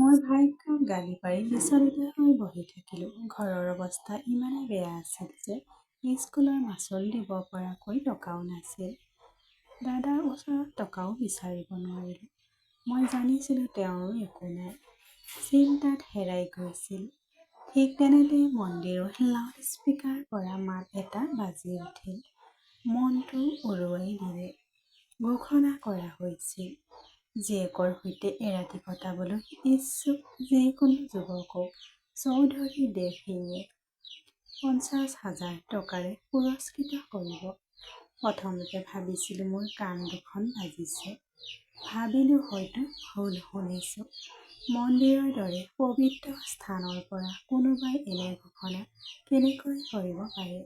মোৰ ভাইক গালি পাৰি বিচলিত হৈ বহি থাকিলোঁ। ঘৰৰ অৱস্থা ইমানেই বেয়া আছিল যে স্কুলৰ মাচুল দিব পৰাকৈ টকাও নাছিল। দাদাৰ ওচৰত টকাও বিচাৰিব নোৱাৰিলোঁ। মই জানিছিলোঁ তেওঁৰো একো নাই। চিন্তাত হেৰাই গৈছিল। ঠিক তেনেতে মন্দিৰৰ লাউড স্পীকাৰ পৰা মাত এটা বাজি উঠিল। মনটো উৰুৱাই দিলে। ঘোষণা কৰা হৈছিল, জীয়েকৰ সৈতে এৰাতি কটাবলৈ ইচ্ছুক যিকোনো যুৱকক চৌধুৰী দেৱ সিঙে 50,000 টকাৰে পুৰস্কৃত কৰিব। প্ৰথমতে ভাবিছিলোঁ মোৰ কাণ দুখন বাজিছে। ভাবিলোঁ হয়তো ভুল শুনিছোঁ। মন্দিৰৰ দৰে পবিত্ৰ স্থানৰ পৰা কোনোবাই এনে ঘোষণা কেনেকৈ কৰিব পাৰে?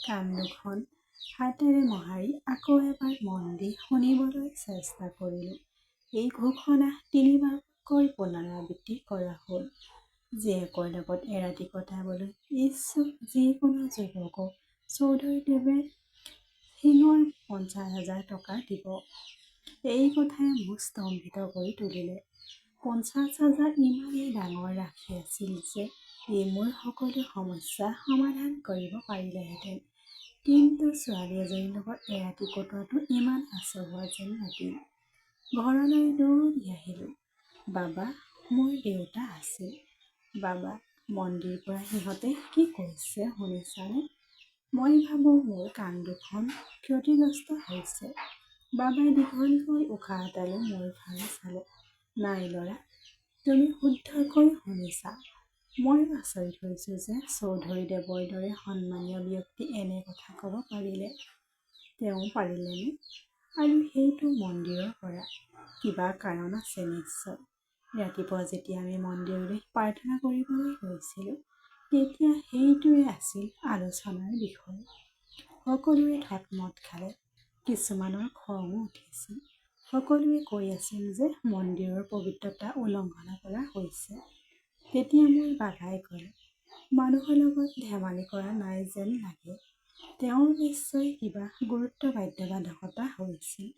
কাণ দুখন হাতেৰে মোহাৰি আকৌ এবাৰ মন দি শুনিবলৈ চেষ্টা কৰিলোঁ। এই ঘোষণা 3বাৰকৈ পুনৰাবৃত্তি কৰা হ'ল। জীয়েকৰ লগত এৰাতি কটাবলৈ ইচ্ছুক যিকোনো যুৱকক চৌধুৰীদেৱে সিঙৰ 50,000 টকা দিব। এই কথাই মোক স্তম্ভিত কৰি তুলিলে। 50,000 ইমানেই ডাঙৰ ৰাশি আছিল যে ই মোৰ সকলো সমস্যা সমাধান কৰিব পাৰিলেহেঁতেন। কিন্তু ছোৱালী এজনীৰ লগত এৰাতি কটোৱাটো ইমান আচহুৱা যেন লাগিল। ঘৰলৈ দৌৰি আহিলোঁ। বাবা, মোৰ দেউতা আছে। বাবা, মন্দিৰ পৰা সিহঁতে কি কৈছে শুনিছানে? মই ভাবোঁ মোৰ কাণ দুখন ক্ষতিগ্ৰস্ত হৈছে। বাবাই দীঘলকৈ উশাহ এটা লৈ মোৰ ফালে চালে। নাই ল'ৰা, তুমি শুদ্ধকৈ শুনিছা। ময়ো আচৰিত হৈছোঁ যে চৌধুৰীদেৱৰ দৰে সন্মানীয় ব্যক্তি এনে কথা ক'ব পাৰিলে। তেওঁ পাৰিলেনে? আৰু সেইটো মন্দিৰৰ পৰা। কিবা কাৰণ আছে নিশ্চয়। ৰাতিপুৱা যেতিয়া আমি মন্দিৰলৈ প্ৰাৰ্থনা কৰিবলৈ গৈছিলোঁ, তেতিয়া সেইটোৱেই আছিল আলোচনাৰ বিষয়। সকলোৱে থতমত খালে। কিছুমানৰ খঙো উঠিছিল। সকলোৱে কৈ আছিল যে মন্দিৰৰ পবিত্ৰতা উলংঘন কৰা হৈছে। তেতিয়া মোৰ বাবাই ক'লে, মানুহৰ লগত ধেমালি কৰা নাই যেন লাগে। তেওঁৰ নিশ্চয় কিবা গুৰুতৰ বাধ্যবাধকতা হৈছিল।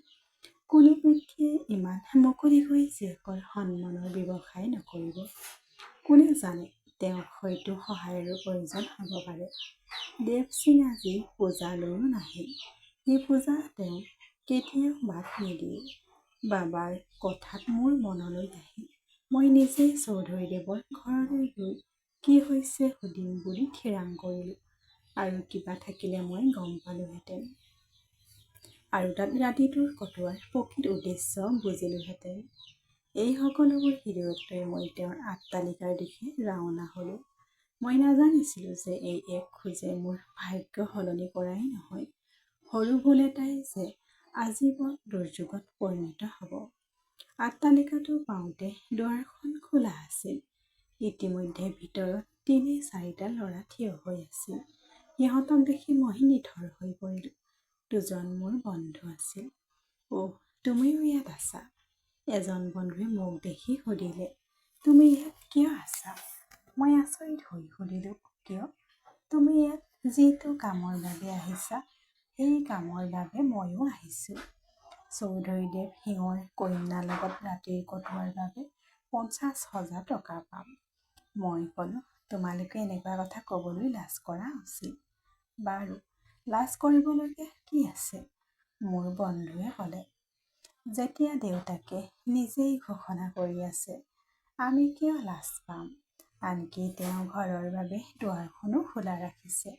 কোনো পিতৃয়ে ইমান মুকলিকৈ জীয়েকৰ সন্মানৰ ব্যৱসায় নকৰিব। কোনে জানে, তেওঁক হয়তো সহায়ৰো প্ৰয়োজন হ'ব পাৰে। দেৱ সিং আজি পূজালৈও নাহিল। এই পূজা তেওঁ কেতিয়াও বাদ নিদিয়ে। বাবাৰ কথাত মোৰ মনলৈ আহিল। মই নিজেই চৌধুৰীদেৱৰ ঘৰলৈ গৈ কি হৈছে সুধিম বুলি থিৰাং কৰিলোঁ। আৰু কিবা থাকিলে মই গম পালোহেঁতেন। আৰু তাত ৰাতিটোৰ কটোৱাৰ প্ৰকৃত উদ্দেশ্য বুজিলোহেঁতেন। এই সকলোবোৰ হৃদয়ত লৈ মই তেওঁৰ আট্টালিকাৰ দিশে ৰাওনা হ'লোঁ। মই নাজানিছিলোঁ যে এই এক খোজে মোৰ ভাগ্য সলনি কৰাই নহয়, সৰু ভুল এটাই যে আজীৱন দুৰ্যোগত পৰিণত হ'ব। আট্টালিকাটো পাওঁতে দুৱাৰখন খোলা আছিল। ইতিমধ্যে ভিতৰত ৩-৪টা ল'ৰা থিয় হৈ আছিল। সিহঁতক দেখি মই নিথৰ হৈ পৰিলোঁ। দুজন মোৰ বন্ধু আছিল। অহ, তুমিও ইয়াত আছা? এজন বন্ধুৱে মোক দেখি সুধিলে, তুমি ইয়াত কিয় আছা? মই আচৰিত হৈ সুধিলোঁ, কিয়? তুমি ইয়াত যিটো কামৰ বাবে আহিছা, সেই কামৰ বাবে ময়ো আহিছোঁ। চৌধুৰীদেৱ সিঙৰ কন্যাৰ লগত ৰাতি কটোৱাৰ বাবে 50,000 টকা পাম। মই ক'লোঁ, তোমালোকে এনেকুৱা কথা ক'বলৈ লাজ কৰা উচিত। বাৰু, লাজ কৰিবলগীয়া কি আছে? মোৰ বন্ধুৱে ক'লে, যেতিয়া দেউতাকে নিজেই ঘোষণা কৰি আছে, আমি কিয় লাজ পাম? আনকি তেওঁ ঘৰৰ বাবে দুৱাৰখনো খোলা ৰাখিছে।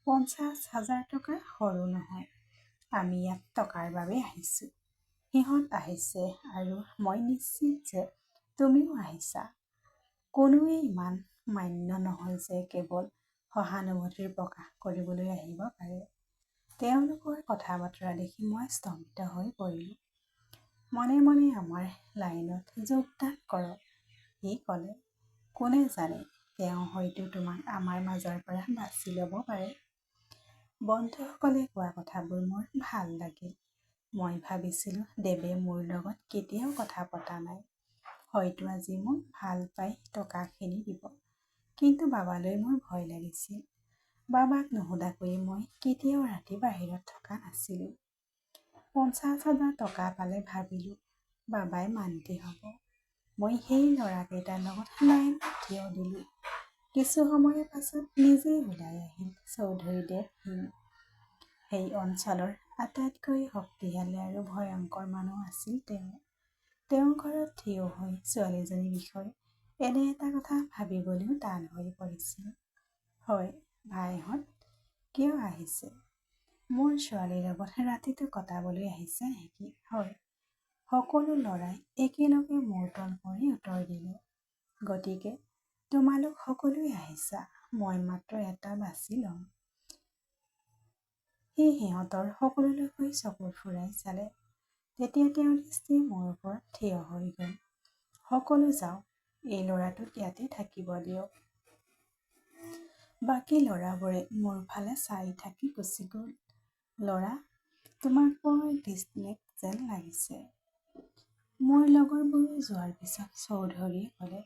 50,000 টকা সৰু নহয়। আমি ইয়াত টকাৰ বাবে আহিছোঁ। সিহঁত আহিছে আৰু মই নিশ্চিত যে তুমিও আহিছা। কোনোৱে ইমান মান্য নহয় যে কেৱল সহানুভূতিৰ প্ৰকাশ কৰিবলৈ আহিব পাৰে। তেওঁলোকৰ কথা-বতৰা দেখি মই স্তম্ভিত হৈ পৰিলোঁ। মনে মনে আমাৰ লাইনত যোগদান কৰক, সি ক'লে। কোনে জানে, তেওঁ হয়তো তোমাক আমাৰ মাজৰ পৰা বাছি ল'ব পাৰে। বন্ধুসকলে কোৱা কথাবোৰ মোৰ ভাল লাগিল। মই ভাবিছিলোঁ দেৱে মোৰ লগত কেতিয়াও কথা পতা নাই। হয়তো আজি মোক ভাল পাই টকাখিনি দিব। কিন্তু বাবালৈ মোৰ ভয় লাগিছিল। বাবাক নুসুধাকৈয়ে মই কেতিয়াও ৰাতি বাহিৰত থকা নাছিলোঁ। 50,000 টকা পালে ভাবিলোঁ বাবাই মান্তি হ'ব। মই সেই ল'ৰাকেইটাৰ লগত লাইনত থিয় দিলোঁ। কিছু সময়ৰ পাছত নিজেই ওলাই আহিল চৌধুৰীদেৱ সিং। সেই অঞ্চলৰ আটাইতকৈ শক্তিশালী আৰু ভয়ংকৰ মানুহ আছিল তেওঁ। তেওঁৰ ঘৰত থিয় হৈ ছোৱালীজনীৰ বিষয়ে এনে এটা কথা ভাবিবলৈও টান হৈ পৰিছিল। হয় ভাইহঁত, কিয় আহিছে? মোৰ ছোৱালীৰ লগত ৰাতিটো কটাবলৈ আহিছে নেকি? হয়। সকলো ল'ৰাই একেলগে মূৰ তল কৰি উত্তৰ দিলে। গতিকে তোমালোক সকলোৱে আহিছা, মই মাত্ৰ এটা বাছি ল'ম। সি সিহঁতৰ সকলোলৈকৈ চকু ফুৰাই চালে। তেতিয়া তেওঁৰ দৃষ্টি মোৰ ওপৰত থিয় হৈ গ'ল। সকলো যাওক, এই ল'ৰাটোক ইয়াতে থাকিব দিয়ক। বাকী ল'ৰাবোৰে মোৰ ফালে চাই থাকি গুচি গ'ল। ল'ৰা, তোমাক বৰ ডিছনেক্ট যেন লাগিছে। মোৰ লগৰবোৰ যোৱাৰ পিছত চৌধুৰীয়ে ক'লে।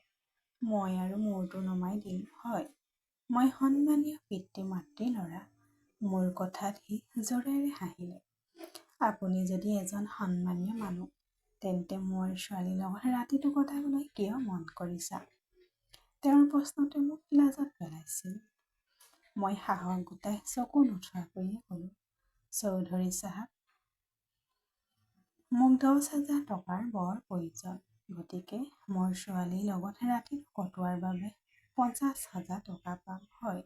মই আৰু মূৰটো নমাই দিলোঁ। হয়, মই সন্মানীয় পিতৃ মাতৃৰ ল'ৰা। মোৰ কথাত সি জোৰেৰে হাঁহিলে। আপুনি যদি এজন সন্মানীয় মানুহ, তেন্তে মোৰ ছোৱালীৰ লগত ৰাতিটো কটাবলৈ কিয় মন কৰিছা? তেওঁৰ প্ৰশ্নটোৱে মোক লাজত পেলাইছিল। মই সাহস গোটাই চকু নোথোৱাকৈয়ে ক'লোঁ, চৌধুৰী চাহাব, মোক 10,000 টকাৰ বৰ প্ৰয়োজন। গতিকে মোৰ ছোৱালীৰ লগত ৰাতিটো কটোৱাৰ বাবে 50,000 টকা পাম। হয়,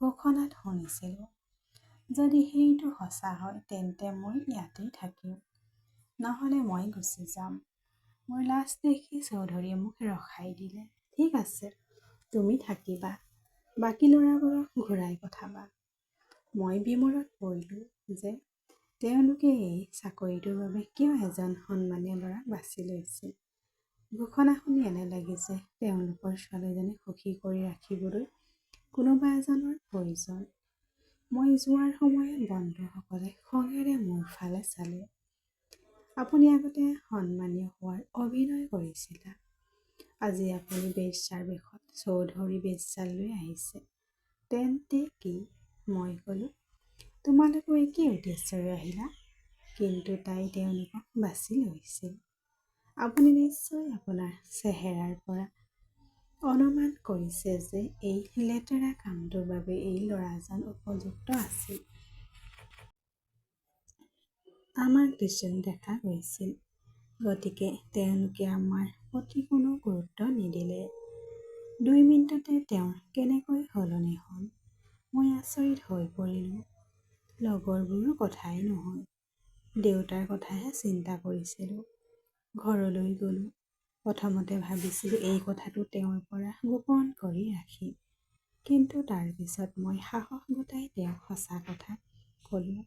ঘোষণাত শুনিছিলোঁ। যদি সেইটো সঁচা হয় তেন্তে মই ইয়াতেই থাকিম। নহ'লে মই গুচি যাম। মোৰ লাজ দেখি চৌধুৰীয়ে মোক ৰখাই দিলে। ঠিক আছে, তুমি থাকিবা। বাকী ল'ৰাবোৰক ঘূৰাই পঠাবা। মই বিমোৰত পৰিলোঁ যে তেওঁলোকে এই চাকৰিটোৰ বাবে কিয় এজন সন্মানীয় ল'ৰাক বাছি লৈছিল। ঘোষণা শুনি এনে লাগিছে তেওঁলোকৰ ছোৱালীজনীক সুখী কৰি ৰাখিবলৈ কোনোবা এজনৰ প্ৰয়োজন। মই যোৱাৰ সময়ত বন্ধুসকলে খঙেৰে মোৰ ফালে চালে। আপুনি আগতে সন্মানীয় হোৱাৰ অভিনয় কৰিছিল। আজি আপুনি বেশ্যাৰ বেশত চৌধুৰী বেশ্যাললৈ আহিছে। তেন্তে কি? মই ক'লোঁ, তোমালোকেও একেই উদ্দেশ্যৰে আহিলা। কিন্তু তাই তেওঁলোকক বাছি লৈছিল। আপুনি নিশ্চয় আপোনাৰ চেহেৰাৰ পৰা অনুমান কৰিছে যে এই লেতেৰা কামটোৰ বাবে এই ল'ৰাজন উপযুক্ত আছিল। আমাক ডিচেণ্ট দেখা গৈছিল। গতিকে তেওঁলোকে আমাৰ প্ৰতি কোনো গুৰুত্ব নিদিলে। 2 মিনিটতে তেওঁৰ কেনেকৈ সলনি হ'ল। মই আচৰিত হৈ পৰিলোঁ। লগৰবোৰৰ কথাই নহয়, দেউতাৰ কথাহে চিন্তা কৰিছিলোঁ। ঘৰলৈ গ'লোঁ। প্ৰথমতে ভাবিছিলোঁ এই কথাটো তেওঁৰ পৰা গোপন কৰি ৰাখিম। কিন্তু তাৰ পিছত মই সাহস গোটাই তেওঁক সঁচা কথা ক'লোঁ।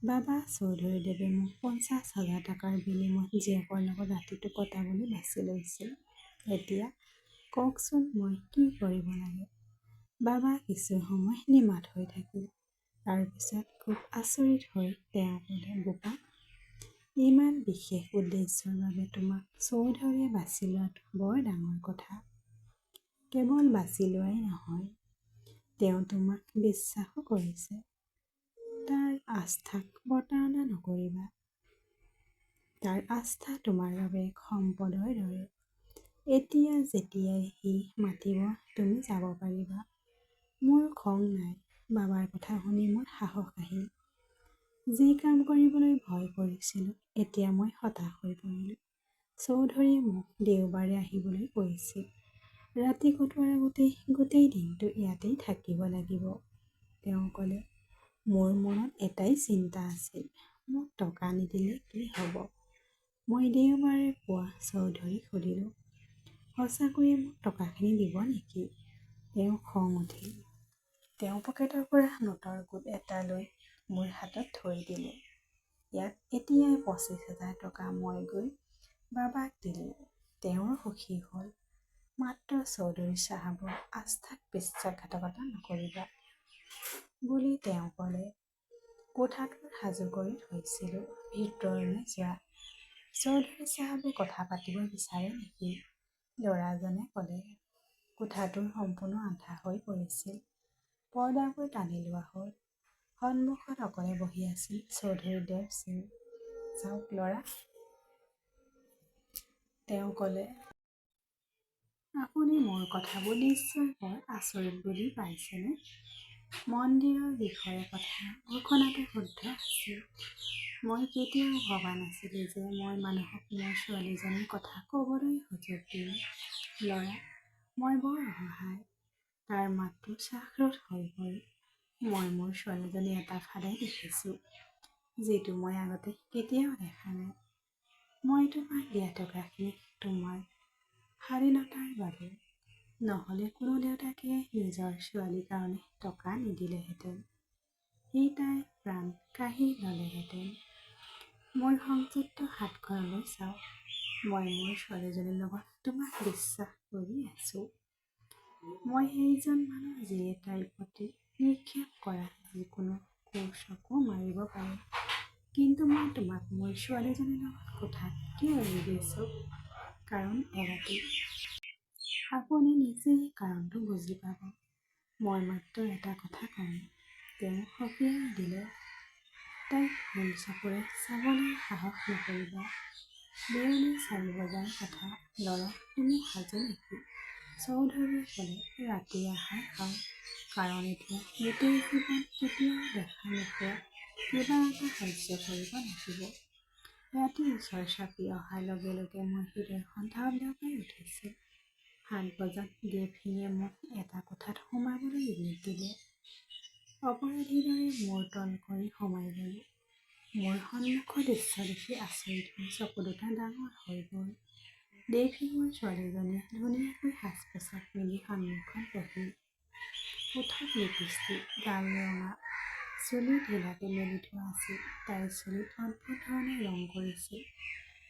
বাবা, চৌধুৰীদেৱে মোক 50,000 টকাৰ বিনিময়ত জীয়েকৰ লগত ৰাতিটো কটাবলৈ বাছি লৈছিল। এতিয়া কওকচোন মই কি কৰিব লাগে? বাবা কিছু সময় নিমাত হৈ থাকিল। তাৰ পিছত খুব আচৰিত হৈ তেওঁ ক'লে, বোপা, ইমান বিশেষ উদ্দেশ্যৰ বাবে তোমাক চৌধুৰীয়ে বাছি লোৱাটো বৰ ডাঙৰ কথা। কেৱল বাছি লোৱাই নহয়, তেওঁ তোমাক বিশ্বাসো কৰিছে। তাৰ আস্থাক প্ৰতাৰণা নকৰিবা। তাৰ আস্থা তোমাৰ বাবে এক সম্পদৰ দৰে। এতিয়া যেতিয়াই সি মাতিব তুমি যাব পাৰিবা। মোৰ খং নাই। বাবাৰ কথা শুনি মোৰ সাহস আহিল। যি কাম কৰিবলৈ ভয় কৰিছিলোঁ, এতিয়া মই হতাশ হৈ পৰিলোঁ। চৌধুৰীয়ে মোক দেওবাৰে আহিবলৈ কৈছিল। ৰাতি কটোৱাৰ আগতেই গোটেই দিনটো ইয়াতেই থাকিব লাগিব। তেওঁ ক'লে, মোৰ মনত এটাই চিন্তা আছিল, মোক টকা নিদিলে কি হ'ব? মই দেওবাৰে পুৱা চৌধুৰীক সুধিলোঁ, সঁচাকৈয়ে মোক টকাখিনি দিব নেকি? তেওঁৰ খং উঠিল। তেওঁ পকেটৰ পৰা নোটৰ গোট এটা লৈ মোৰ হাতত থৈ দিলে। ইয়াত এতিয়াই 25,000 টকা। মই গৈ বাবাক দিলোঁ। তেওঁও সুখী হ'ল। মাত্ৰ চৌধুৰী চাহাবৰ আস্থাক বিশ্বাসঘাতকতা নকৰিবা বুলি তেওঁ ক'লে। কোঠাটোৰ সাজু কৰি থৈছিলোঁ। ভিতৰলৈ যোৱা। চৌধুৰী চাহাবে কথা পাতিব বিচাৰে নেকি? ল'ৰাজনে ক'লে। কোঠাটো সম্পূৰ্ণ আন্ধা হৈ পৰিছিল। পৰ্দাবোৰ টানি লোৱা হ'ল। সন্মুখত অকলে বহি আছিল চৌধুৰীদেৱ সিং। যাওক ল'ৰা, তেওঁ ক'লে। আপুনি মোৰ কথাবোৰ নিশ্চয় বৰ আচৰিত বুলি পাইছেনে? মন্দিৰৰ বিষয়ে কথা ঘোষণাটো শুদ্ধ আছিল। মই কেতিয়াও ভবা নাছিলোঁ যে মই মানুহক মোৰ ছোৱালীজনীৰ কথা ক'বলৈ সুযোগ দিম। ল'ৰা, মই বৰ অসহায়। তাৰ মাতটো শ্বাসৰোধ হৈ গ'ল। মই মোৰ ছোৱালীজনী এটা ফালে দেখিছোঁ, যিটো মই আগতে কেতিয়াও দেখা নাই। মই তোমাক দিয়া টকাখিনি তোমাৰ স্বাধীনতাৰ বাবে। নহ'লে কোনো দেউতাকে নিজৰ ছোৱালীৰ কাৰণে টকা নিদিলেহেঁতেন। সি তাইৰ প্ৰাণ কাঢ়ি ল'লেহেঁতেন। মোৰ সংযুক্ত হাতখনলৈ চাওক। মই মোৰ ছোৱালীজনীৰ লগত তোমাক বিশ্বাস কৰি আছোঁ। মই সেইজন মানুহ যিয়ে তাইৰ প্ৰতি নিক্ষেপ কৰা যিকোনো কুচকু মাৰিব পাৰে। কিন্তু মই তোমাক মোৰ ছোৱালীজনীৰ লগত কোঠাত কিয় এৰি দিছোঁ? কাৰণ এৰাতি। আপুনি নিজেই কাৰণটো বুজি পাব। মই মাত্ৰ এটা কথা কম। তেওঁ সকীয়াই দিলে। তাইক ভুল চকুৰে চাবলৈ সাহস নকৰিবা। বিয়লি 4 বজাৰ কথা। ল'ৰা, তুমি সাজু নেকি? চৌধুৰীয়ে ক'লে, ৰাতিৰ আহাৰ খাওঁ। কাৰণ এতিয়া গোটেই জীৱন কেতিয়াও দেখা নোপোৱা কিবা এটা সহ্য কৰিব লাগিব। ৰাতি ওচৰ চাপি অহাৰ লগে লগে মোৰ হৃদয়খন ধাপ-ধাপাই উঠিছিল। 7 বজাত দেৱসিঙে মোক এটা কোঠাত সোমাবলৈ ইংগিত দিলে। অপৰাধীৰ দৰে মূৰ তল কৰি সোমাই গ'লো। মোৰ সন্মুখৰ দৃশ্য দেখি আচৰিত হৈ চকু দুটা ডাঙৰ হৈ গ'ল। দেৱসিঙৰ ছোৱালীজনীয়ে ধুনীয়াকৈ সাজ-পোছাক পিন্ধি সন্মুখত বহিল। ওঠত লিপষ্টিক, গাল ৰঙা, চুলি ঢিলাকে মেলি থোৱা আছিল। তাইৰ চুলিত অদ্ভুত ধৰণে ৰং কৰিছিল।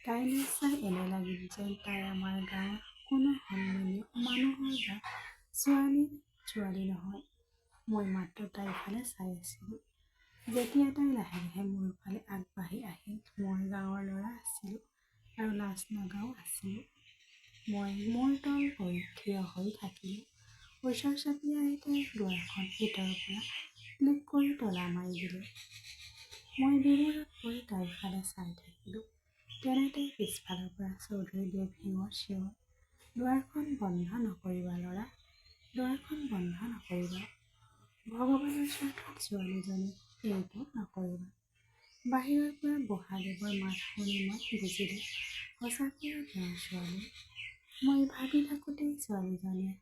তাইলৈ চাই এনে লাগিল যেন তাই আমাৰ গাঁৱৰ কোনো সন্মানীয় মানুহৰ বা ছোৱালী নহয়। মই মাত্ৰ তাইৰ ফালে চাই আছিলোঁ। যেতিয়া তাই লাহে লাহে মোৰ ফালে আগবাঢ়ি আহিল, মই গাঁৱৰ ল'ৰা আছিলোঁ আৰু লাজ নগাও আছিলোঁ। মই মূৰ তল কৰি থিয় হৈ থাকিলোঁ। ওচৰ চাপি আহি তাই দুৱাৰখন ভিতৰৰ পৰা ক্লিক কৰি তলা মাৰি দিলে। মই বিমোৰত পৰি তাইৰ ফালে চাই থাকিলোঁ। তেনেতে পিছফালৰ পৰা চৌধুৰী দেৱসিঙৰ চিঞৰ, দুৱাৰখন বন্ধ নকৰিবা ল'ৰা, দুৱাৰখন বন্ধ নকৰিবা। ভগৱানৰ স্বাৰ্থত ছোৱালীজনী এইটো নকৰিবা। বাহিৰৰ পৰা বহাদেৱৰ মাত শুনি মই বুজিলোঁ, সঁচাকৈয়ে তেওঁৰ ছোৱালী। মই ভাবি থাকোঁতেই ছোৱালীজনীয়ে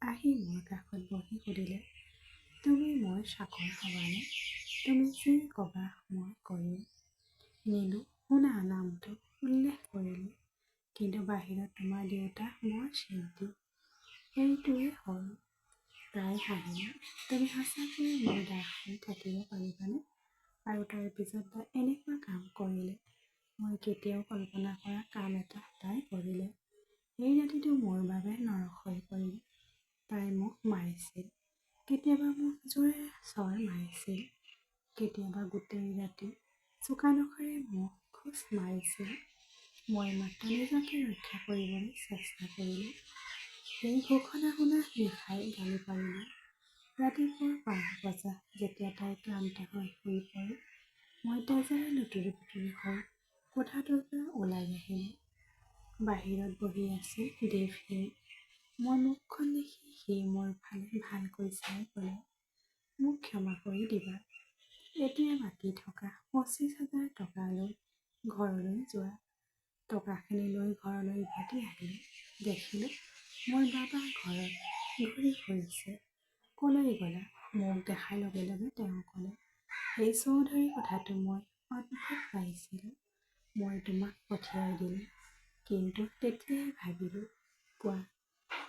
আহি মোৰ কাষত বহি সুধিলে, তুমি মোৰ চাকৰ হ'বানে? তুমি যি ক'বা মই কৰিম। নীলু, শুনা, নামটো উল্লেখ কৰিলোঁ। কিন্তু বাহিৰত তোমাৰ দেউতা মোৰ চিন্তি। সেইটোৱেই হ'ল। তাই হাঁহিলে। তুমি সঁচাকৈয়ে মোৰ দাস হৈ থাকিব পাৰিবানে? আৰু তাৰ পিছত তাই এনেকুৱা কাম কৰিলে। মই কেতিয়াও কল্পনা কৰা কাম এটা তাই কৰিলে। সেই ৰাতিটো মোৰ বাবে নৰক হৈ পৰিল। তাই মোক মাৰিছিল। কেতিয়াবা মোক জোৰেৰে চৰ মাৰিছিল। কেতিয়াবা গোটেই ৰাতি চোকা নখৰে মোক খোঁচ মাৰিছিল। মই মাত্ৰ নিজকে ৰক্ষা কৰিবলৈ চেষ্টা কৰিলোঁ। সেই ঘোষণা শুনা নিশাই গালি পাৰিলোঁ। ৰাতিপুৱা 5 বজাত যেতিয়া তাই ক্লান্ত হৈ শুই পৰিল, মই তেজেৰে লুতুৰি-পুতুৰি হৈ কোঠাটোৰ পৰা ওলাই আহিলোঁ। বাহিৰত বহি আছিল দেৱসিং। মোৰ মুখখন দেখি সি মোৰ ফালে ভালকৈ চাই ক'লে, মোক ক্ষমা কৰি দিবা। এতিয়া বাকী থকা 25,000 টকা লৈ ঘৰলৈ যোৱা। টকাখিনি লৈ ঘৰলৈ উভতি আহিলোঁ। দেখিলোঁ মোৰ বাবা ঘৰত ঘূৰি ফুৰিছে। ক'লৈ গ'লা? মোক দেখাৰ লগে লগে তেওঁ ক'লে, এই চৌধুৰী কথাটো মই অদ্ভুত পাইছিলোঁ। মই তোমাক পঠিয়াই দিলোঁ। কিন্তু তেতিয়াই ভাবিলোঁ, কোৱা,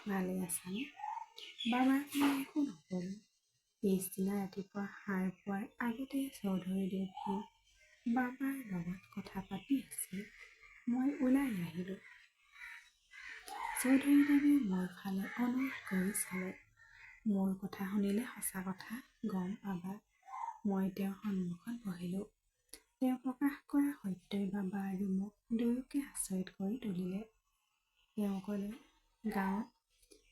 ভালে আছানে? বাবাক মই একো নক'লোঁ। পিছদিনা ৰাতিপুৱা সাৰ পোৱাৰ আগতেই চৌধুৰী দেৱসিং বাবাৰ লগত কথা পাতি আছিল। মই ওলাই আহিলোঁ। চৌধুৰীদেৱে মোৰ ফালে অনুৰোধ কৰি চালে। মোৰ কথা শুনিলে সঁচা কথা গম পাবা। মই তেওঁৰ সন্মুখত বহিলোঁ। তেওঁ প্ৰকাশ কৰা সত্যই বাবা আৰু মোক দুয়োকে আচৰিত কৰি তুলিলে। তেওঁ ক'লে, গাঁৱত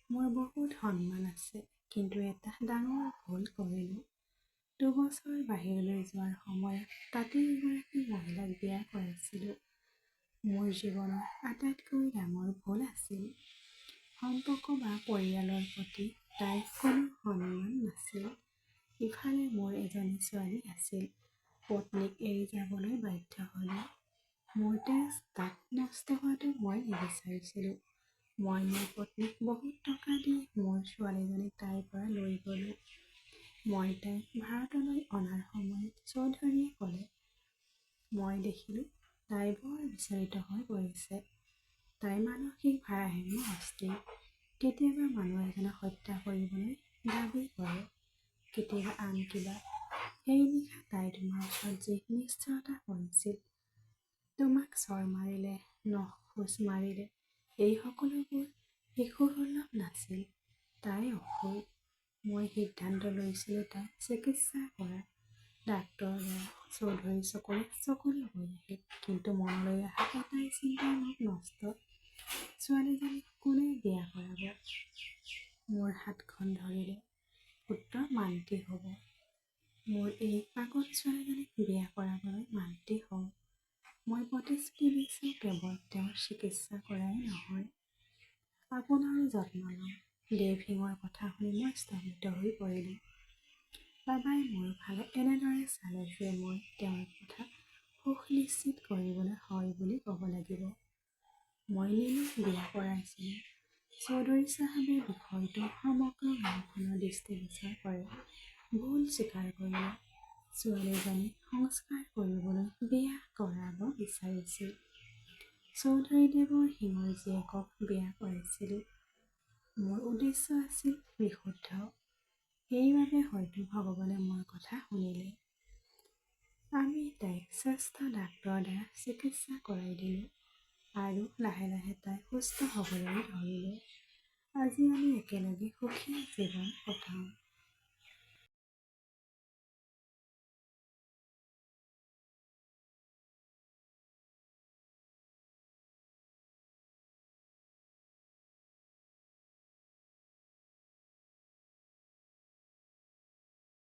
মোৰ বহুত সন্মান আছে, কিন্তু এটা ডাঙৰ ভুল কৰিলোঁ। 2 বছৰ বাহিৰলৈ যোৱাৰ সময়ত তাতেই এগৰাকী মহিলাক বিয়া কৰাইছিলোঁ। মোৰ জীৱনৰ আটাইতকৈ ডাঙৰ ভুল আছিল। সম্পৰ্ক বা পৰিয়ালৰ প্ৰতি তাইৰ কোনো সন্মান নাছিল। ইফালে মোৰ এজনী ছোৱালী আছিল। পত্নীক এৰি যাবলৈ বাধ্য হ'লোঁ। মোৰ তেজ তাত নষ্ট হোৱাটো মই নিবিচাৰিছিলোঁ। মই মোৰ পত্নীক বহুত টকা দি মোৰ ছোৱালীজনীক তাইৰ পৰা লৈ গ'লোঁ। মই তাইক ভাৰতলৈ অনাৰ সময়ত চৌধুৰীয়ে ক'লে, মই দেখিলোঁ তাই বৰ বিচলিত হৈ পৰিছে। তাই মানসিক ভাৰসাম্য অস্থিৰ। কেতিয়াবা মানুহ এজনক হত্যা কৰিবলৈ দাবী কৰে, কেতিয়াবা আন কিবা। সেই নিশা তাই তোমাৰ ওচৰত যি নিষ্ঠুৰতা কৰিছিল, তোমাক চৰ মাৰিলে, নখ খোজ মাৰিলে, এই সকলোবোৰ শিশুসুলভ নাছিল। তাই অসুৰ। মই সিদ্ধান্ত লৈছিলোঁ তাইক চিকিৎসা কৰা। ডাক্তৰৰ দ্বাৰা চৌধুৰীৰ চকুৰে চকুলো বৈ আহিল। কিন্তু মনলৈ অহা এটাই চিন্তাই মোক নষ্ট। ছোৱালীজনীক কোনে বিয়া কৰাব? মোৰ হাতখন ধৰিলে। পুত্ৰ মান্তি হ'ব। মোৰ এই পাগল ছোৱালীজনীক বিয়া কৰাবলৈ মান্তি হওঁ। মই প্ৰতিশ্ৰুতি দিছোঁ কেৱল তেওঁৰ চিকিৎসা কৰাই নহয়, আপোনাৰো যত্ন ল'ম। দেৱসিঙৰ কথা শুনি মই স্তম্ভিত হৈ পৰিলোঁ। বাবাই মোৰ ফালে এনেদৰে চালে যে মই তেওঁৰ কথা সুনিশ্চিত কৰিবলৈ হয় বুলি ক'ব লাগিব। মই নীলুক বিয়া কৰাইছিলোঁ। চৌধুৰী চাহাবে বিষয়টো সমগ্ৰ গাঁওখনৰ দৃষ্টিগোচৰ কৰে। ভুল স্বীকাৰ কৰিলে। ছোৱালীজনীক সংস্কাৰ কৰিবলৈ বিয়া কৰাব বিচাৰিছিল। চৌধুৰী দেৱৰ সিঙৰ জীয়েকক বিয়া কৰাইছিলোঁ। মোৰ উদ্দেশ্য আছিল বিশুদ্ধ। সেইবাবে হয়তো ভগৱানে মোৰ কথা শুনিলে। আমি তাইক শ্ৰেষ্ঠ ডাক্তৰৰ দ্বাৰা চিকিৎসা কৰাই দিলোঁ আৰু লাহে লাহে তাই সুস্থ হ'বলৈ ধৰিলে। আজি আমি একেলগে সুখী জীৱন কটাওঁ।